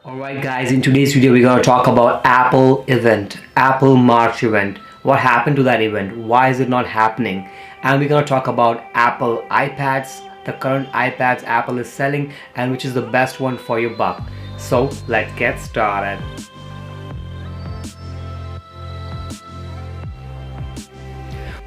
Alright guys, in today's video we're going to talk about Apple March event. What happened to that event? Why is it not happening? And we're going to talk about Apple iPads, the current iPads Apple is selling and which is the best one for your buck. So let's get started.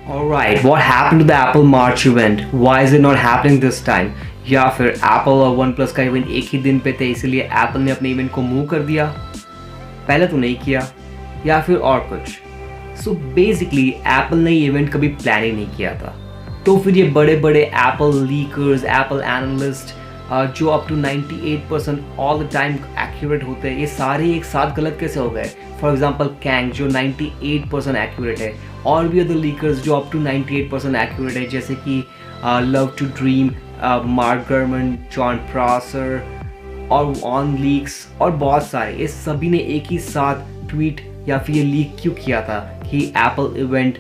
Alright, what happened to the Apple March event? Why is it not happening this time? या फिर Apple और one plus का event एक ही दिन पे थे इसलिए Apple ने अपने इवेंट को मूव कर दिया, पहले तो नहीं किया, या फिर और कुछ। सो बेसिकली एप्पल ने ये इवेंट कभी प्लान ही नहीं किया था। तो फिर ये बड़े बड़े एप्पल लीकर्स, एप्पल एनालिस्ट जो up to 98% all the time accurate होते हैं, ये सारे एक साथ गलत कैसे हो गए? फॉर एग्जाम्पल कैंग जो 98% एक्यूरेट है, और भी अदर लीकर्स जो अप टू 98% एक्यूरेट है, जैसे कि love to dream, Mark Gurman, Jon Prosser और ऑन लीक्स और बहुत सारे, ये सभी ने एक ही साथ ट्वीट या फिर ये लीक क्यों किया था कि एप्पल इवेंट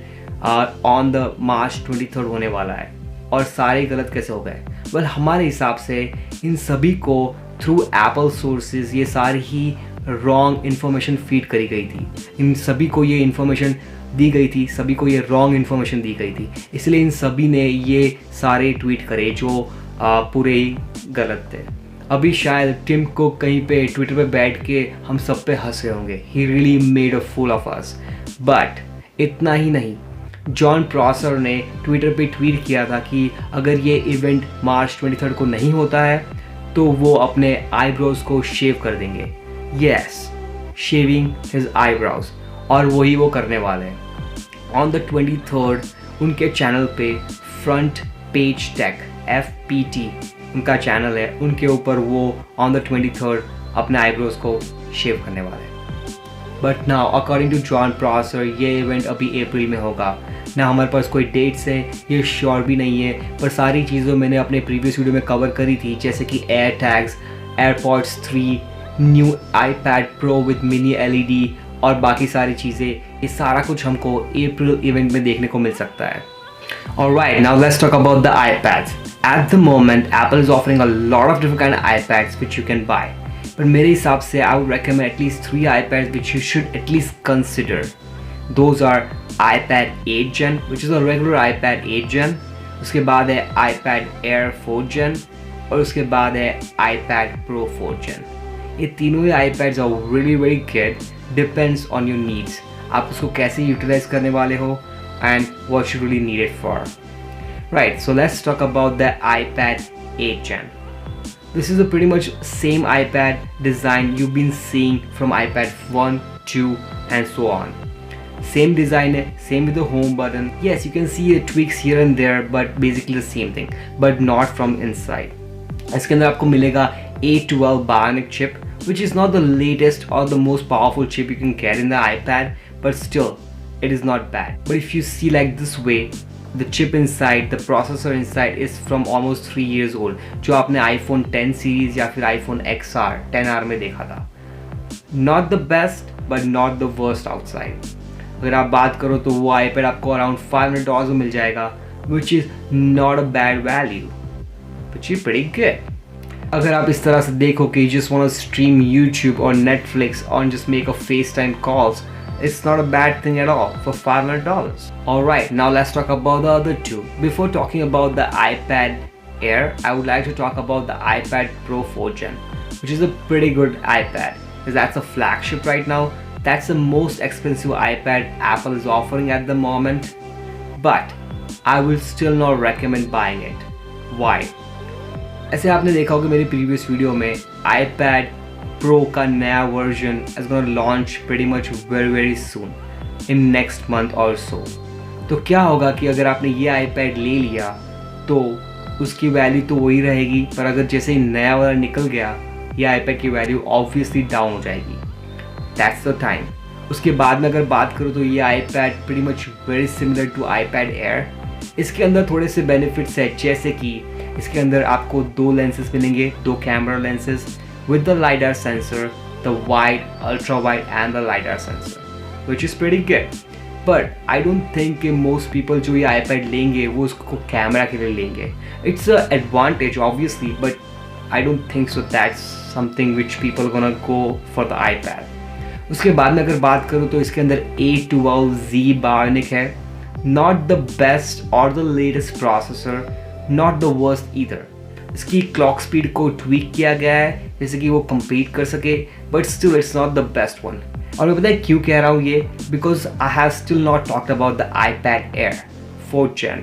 ऑन द मार्च 23 होने वाला है, और सारे गलत कैसे हो गए? वेल हमारे हिसाब से इन सभी को थ्रू एप्पल सोर्सेज ये सारी ही रॉन्ग इन्फॉर्मेशन फीड करी गई थी। इन सभी को ये इन्फॉर्मेशन दी गई थी, सभी को ये रॉन्ग इन्फॉर्मेशन दी गई थी, इसलिए इन सभी ने ये सारे ट्वीट करे जो पूरे ही गलत थे। अभी शायद टिम कुक कहीं पे ट्विटर पे बैठ के हम सब पे हंस रहे होंगे, he really made a fool of us. But इतना ही नहीं, जॉन प्रॉसर ने ट्विटर पे ट्वीट किया था कि अगर ये इवेंट मार्च 23 को नहीं होता है तो वो अपने आईब्रोज को शेव कर देंगे। यस, शेविंग हिज आईब्रोज, और वही वो करने वाले हैं। ऑन द 23rd उनके चैनल पे फ्रंट पेज टेक FPT उनका चैनल है, उनके ऊपर वो ऑन द 23rd अपने आईब्रोज को शेव करने वाले हैं। But now according to Jon Prosser ये इवेंट अभी अप्रैल में होगा। ना हमारे पास कोई डेट्स है, ये श्योर भी नहीं है, पर सारी चीज़ों मैंने अपने प्रीवियस वीडियो में कवर करी थी, जैसे कि air tags, AirPods 3, new iPadPRO with mini LED और बाकी सारी चीज़ें, ये सारा कुछ हमको अप्रैल इवेंट में देखने को मिल सकता है। Alright, now let's talk about the iPads. At the moment, Apple is offering a lot of different kind of iPads which you can buy. But मेरे हिसाब से I would recommend at least 3 iPads which you should at least consider. Those are iPad 8 Gen, which is a regular iPad 8 Gen. उसके बाद है iPadAir 4 Gen और उसके बाद है iPadPRO 4 Gen. ये तीनों ही iPads are really very good. Depends on your needs. आप उसको कैसे यूटिलाइज करने वाले हो and what you really need it for. Right, so let's talk about the iPad 8 Gen. This is a pretty much same iPad design you've been seeing from iPad 1, 2 and so on. Same design है, same with the home button. Yes, you can see the tweaks here and there, but basically the same thing, but not from inside. इसके अंदर आपको मिलेगा A12 Bionic chip, which is not the latest or the most powerful chip you can get in the iPad, but still it is not bad. But if you see like this way, the chip inside, the processor inside is from almost 3 years old, जो आपने iPhone 10 series या फिर iPhone XR 10R में देखा था। Not the best, but not the worst outside. अगर आप बात करो तो वो iPad आपको around $500 में मिल जाएगा, which is not a bad value, which is pretty good. अगर आप इस तरह से देखो कि you just want to stream YouTube or Netflix or just make a FaceTime calls, it's not a bad thing at all for $500. Alright, now let's talk about the other two. Before talking about the iPadAir, I would like to talk about the iPadPRO 4 Gen, which is a pretty good iPad, because that's a flagship right now. That's the most expensive iPad Apple is offering at the moment, but I will still not recommend buying it. Why? ऐसे आपने देखा होगा मेरी previous video में iPadPRO का नया version is gonna launch pretty much very soon in next month or so. तो क्या होगा कि अगर आपने ये iPad ले लिया तो उसकी वैल्यू तो वही रहेगी, पर अगर जैसे ही नया वाला निकल गया ये iPad की वैल्यू ऑब्वियसली डाउन हो जाएगी। That's the time. उसके बाद में अगर बात करूँ तो ये iPad pretty much very similar to iPadAir. इसके अंदर थोड़े से बेनिफिट्स है, जैसे कि इसके अंदर आपको 2 लेंसेज मिलेंगे, 2 camera lenses with the LiDAR sensor, the wide, ultra wide and the LiDAR sensor, which is pretty good. But I don't think कि most people जो ये iPad लेंगे वो उसको कैमरा के लिए लेंगे. It's a advantage obviously, but I don't think so that's something which people are gonna go for the iPad. उसके बाद में अगर बात करूँ तो इसके अंदर A12Z Bionic है, not the best or the latest processor, not the worst either. इसकी क्लॉक स्पीड को ट्वीक किया गया है जैसे कि वो compete कर सके, but still it's not the best one. और मैं पता है क्यों कह रहा हूँ ये, because I have still not talked about the iPadAir 4th Gen.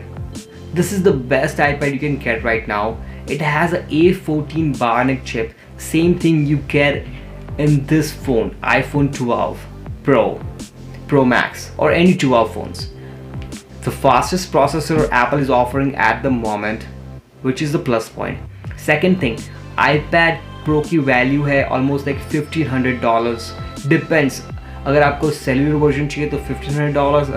This is the best iPad you can get right now. It has a A14 Bionic chip, same thing you get in this phone, iPhone 12 Pro, Pro Max or any 12 phones. The fastest processor Apple is offering at the moment, which is the plus point. Second thing, iPad Pro की value है almost like $1,500. Depends. अगर आपको cellular version चाहिए तो $1,500,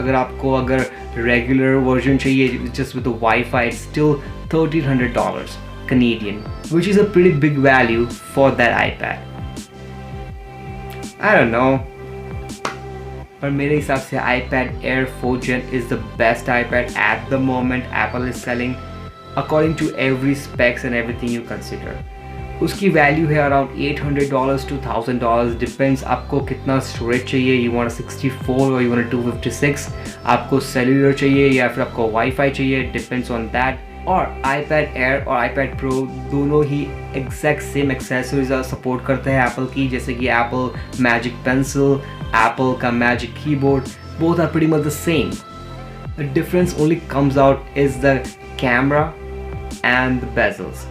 अगर regular version चाहिए just with the Wi-Fi, it's still $1,300 Canadian, which is a pretty big value for that iPad. I don't know. पर मेरे हिसाब से iPadAir 4th Gen is the best iPad at the moment Apple is selling according to every specs and everything you consider. उसकी value है around $800 to $1,000, depends आपको कितना storage चाहिए, you want 64 और यू वांट 256, आपको सेल्युलर चाहिए या फिर आपको वाईफाई चाहिए, डिपेंड्स ऑन दैट. और iPadAir और iPad Pro दोनों ही एग्जैक्ट सेम एक्सेसरीज सपोर्ट करते हैं एप्पल की, जैसे कि एप्पल मैजिक पेंसिल, एप्पल का magic keyboard, both are pretty much the same. The difference only comes out is the camera and the bezels.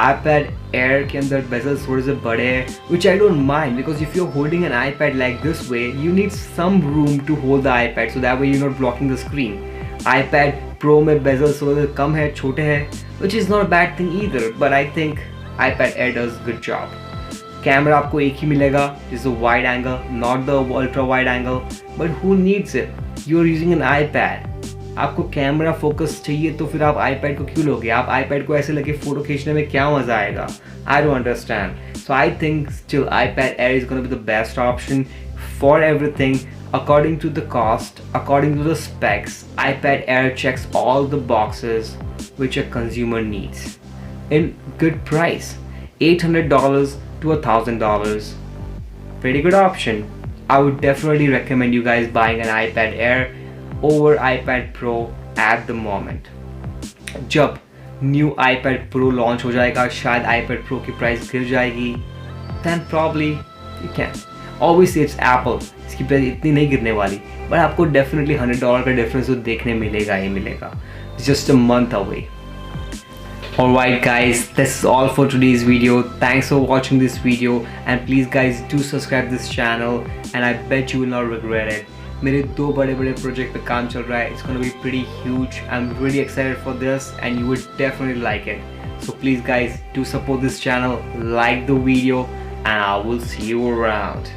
iPadAir के अंदर bezels थोड़े से बड़े हैं, which I don't mind because if you're holding an iPad like this way, you need some room to hold the iPad so that way you're not blocking the screen. iPad Pro में bezels थोड़े से कम है, छोटे हैं, which is not a bad thing either, but I think iPadAir does good job. Camera आपको एक ही मिलेगा, is a wide angle, not the ultra wide angle, but who needs it? You're using an iPad. आपको camera focus चाहिए तो फिर आप iPad को क्यों लोगे? आप iPad को ऐसे लगे फोटो खींचने में क्या मजा आएगा? I don't understand. So I think still iPadAir is going to be the best option for everything. According to the cost, according to the specs, iPadAir checks all the boxes which a consumer needs. In good price, $800 to $1,000. Pretty good option. I would definitely recommend you guys buying an iPadAir over iPad Pro at the moment. जब new iPad Pro launch हो जाएगा, शायद iPad Pro की price गिर जाएगी, then probably you can. Obviously it's Apple, इसकी price इतनी नहीं गिरने वाली, but आपको definitely $100 का डिफरेंस तो देखने मिलेगा ही मिलेगा. It's just a month away. Alright guys, this is all for today's video. Thanks for watching this video and please guys do subscribe this channel and I bet you will not regret it. मेरे दो बड़े project पे काम चल रहा है. It's gonna be pretty huge. I'm really excited for this and you would definitely like it. So please guys do support this channel, like the video and I will see you around.